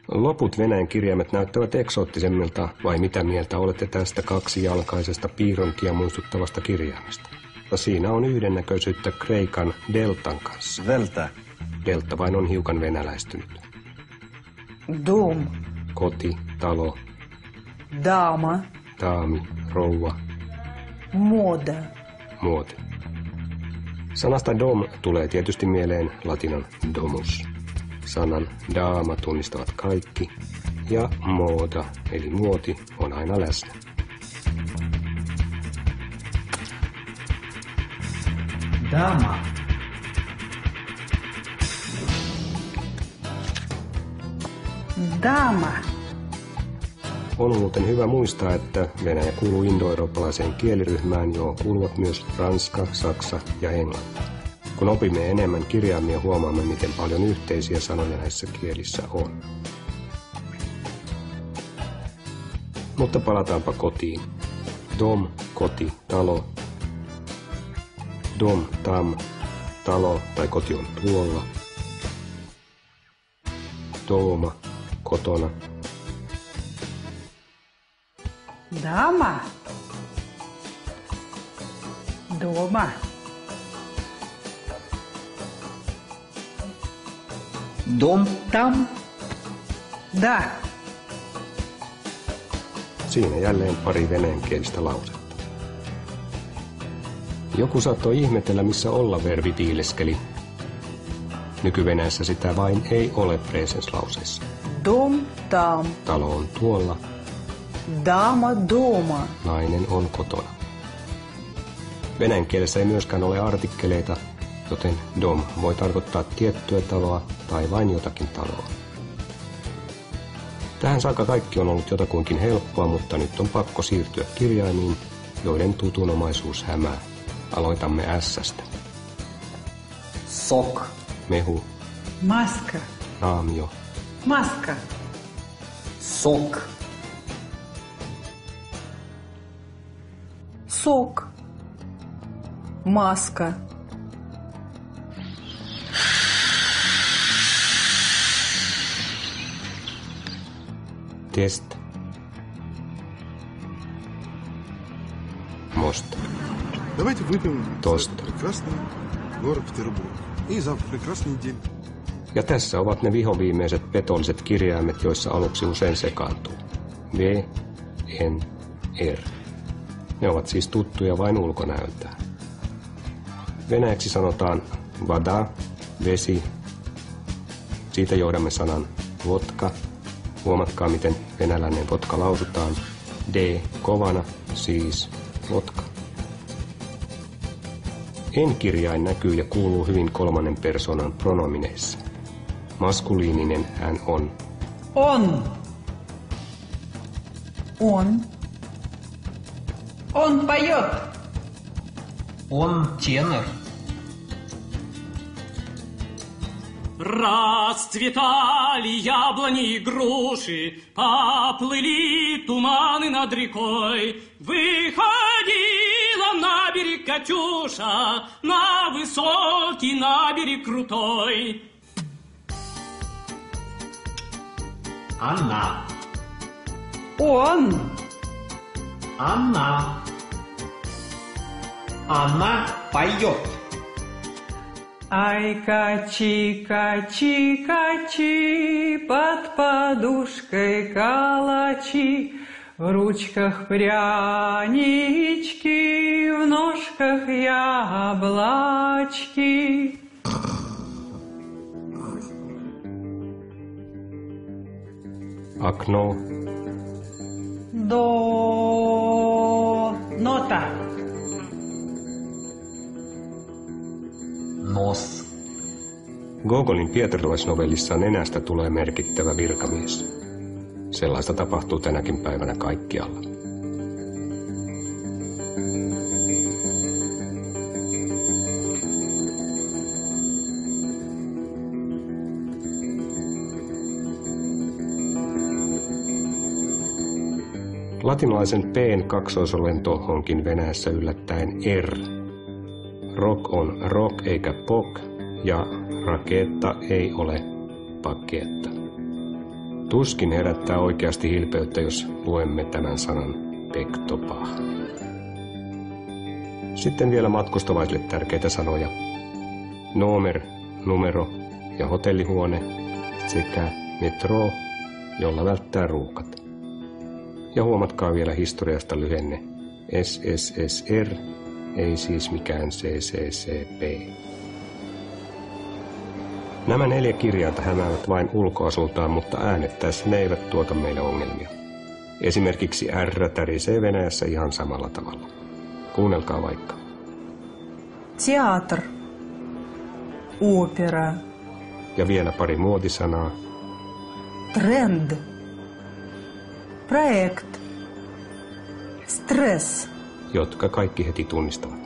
Loput Venäjän kirjaimet näyttävät eksoottisemmilta, vai mitä mieltä olette tästä kaksijalkaisesta piironkia muistuttavasta kirjaimesta? Siinä on yhdennäköisyyttä kreikan deltan kanssa. Delta. Delta vain on hiukan venäläistynyt. Dom. Koti, talo. Dama. Daami, rouva. Moda. Muoti. Sanasta dom tulee tietysti mieleen latinan domus. Sanan daama tunnistavat kaikki ja moda eli muoti on aina läsnä. Dama. Dama. On muuten hyvä muistaa, että Venäjä kuuluu indoeurooppalaiseen kieliryhmään, johon kuuluvat myös Ranska, Saksa ja Englanti. Kun opimme enemmän kirjaimia, huomaamme, miten paljon yhteisiä sanoja näissä kielissä on. Mutta palataanpa kotiin. Dom, koti, talo. Dom, tam, talo tai koti on tuolla. Dooma, kotona. Dama. Doma. Dom tam. Da. Siinä jälleen pari venäjänkielistä lausetta. Joku saattoi ihmetellä, missä olla-verbi piileskeli. Nykyvenäjässä sitä vain ei ole presenslauseessa. Dom tam. Talo on tuolla. Dama doma. Nainen on kotona. Venäjän kielessä ei myöskään ole artikkeleita, joten dom voi tarkoittaa tiettyä taloa tai vain jotakin taloa. Tähän saakka kaikki on ollut jotakuinkin helppoa, mutta nyt on pakko siirtyä kirjaimiin, joiden tutunomaisuus hämää. Aloitamme S-stä. Sok. Mehu, Maska. naamio, Maska. Sok. Sok. Maska. test, мост. Давайте выпьем Тост. за прекрасный город Петербург. И за прекрасный день. Ja tässä ovat ne vihoviimeiset petolliset kirjaimet, joissa aluksi usein sekaantuu. V, N, R. Ne ovat siis tuttuja vain ulkonäöltään. Venäjäksi sanotaan vada, vesi. Siitä johdamme sanan vodka. Huomatkaa, miten venäläinen vodka lausutaan. D kovana, siis vodka. En-kirjain näkyy ja kuuluu hyvin kolmannen persoonan pronomineissa. Maskuliininen hän on. Он. Он. Он поет. Он тенор. Расцветали яблони и груши, поплыли туманы над рекой. Выходила на берег Катюша, на высокий, на берег крутой. Она. Он. Она. Она поет. Ай, качи, качи, качи, под подушкой калачи, в ручках прянички, в ножках яблочки. Окно, До. Нота. Нос. Gogolin pietarilaisnovellissa nenästä tulee merkittävä virkamies. Sellaista tapahtuu tänäkin päivänä kaikkialla. Latinalaisen P:n kaksoisolento onkin Venäjässä yllättäen R. Rock on rock eikä pok, ja raketta ei ole paketta. Tuskin herättää oikeasti hilpeyttä, jos luemme tämän sanan pektopah. Sitten vielä matkustavaisille tärkeitä sanoja. Nomer, numero ja hotellihuone sekä metro, jolla välttää ruuhkat. Ja huomatkaa vielä historiasta lyhenne SSSR, ei siis mikään CCCP. Nämä 4 kirjainta hämäävät vain ulkoasultaan, mutta äänettäessä ne eivät tuota meille ongelmia. Esimerkiksi R tärisee Venäjässä ihan samalla tavalla. Kuunnelkaa vaikka. Театр. Опера. Ja vielä pari muotisanaa. Тренд. Проект. Стресс. Jotka kaikki heti tunnistavat.